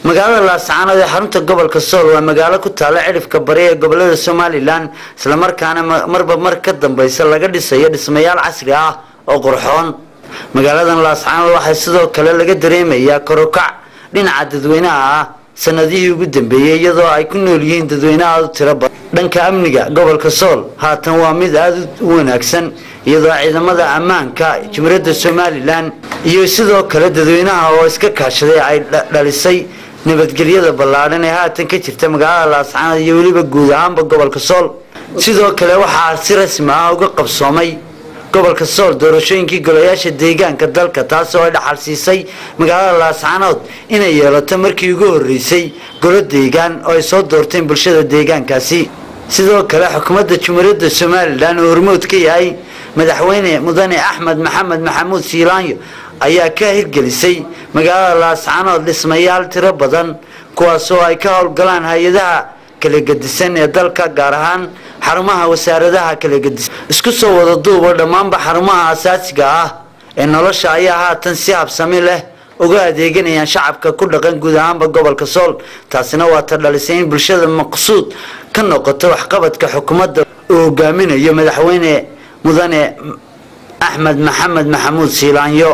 magaalada Laascaanood ee xarunta gobolka Sool waa magaalo ku taala cirifka bari ee gobolada Somaliland isla markaana marba mar ka dambaysa laga dhisayo dhismayaal casri ah oo qurxoon. magaaladan Laascaanood waxay sidoo kale laga dareemayaa korokac dhinaca dadweynaha ah sanadihii ugu dambeeyay iyadoo ay ku nool yihiin dadweynaha aad u tiro badan. dhanka amniga gobolka Sool haatan waa mid aad u wanaagsan iyadoo ciidamada ammaanka Jamhuuriyadda Somaliland iyo sidoo kale dadweynaha oo iska kaashaday ay dhalisay nabadgelyada ballaaran ee haatan ka jirta magaalada Laascaanood iyo waliba guud ahaanba gobolka Sool. sidoo kale waxaa si rasmi ah uga qabsoomay gobolka Sool doorashooyinkii golayaasha deegaanka dalka taas oo ay dhaxal siisay magaalada Laascaanood inay yeelato markii ugu horeysay golo deegaan oo ay soo doorteen bulshada deegaankaasi. sidoo kale xukuumadda Jamhuuriyadda Somaliland oo hormuud ka yahay madaxweyne mudane Axmed Maxamed Maxamuud Siilaanyo ayaa ka hirgelisay magaalada Laascaanood dhismayaal tiro badan kuwaas oo ay ka howlgalaan hay'adaha kala gedisan ee dalka gaar ahaan xarumaha wasaaradaha kala gedisan. isku soo wada duuba dhammaanba xarumaha asaasiga ah ee nolosha ayaa haatan si habsami leh uga adeeganayaan shacabka ku dhaqan guud ahaanba gobolka Sool. taasina waa ta dhalisay in bulshada maqsuud ka noqoto waxqabadka xukuumadda uu hogaaminayo madaxweyne mudane Axmed Maxamed Maxamuud Siilaanyo.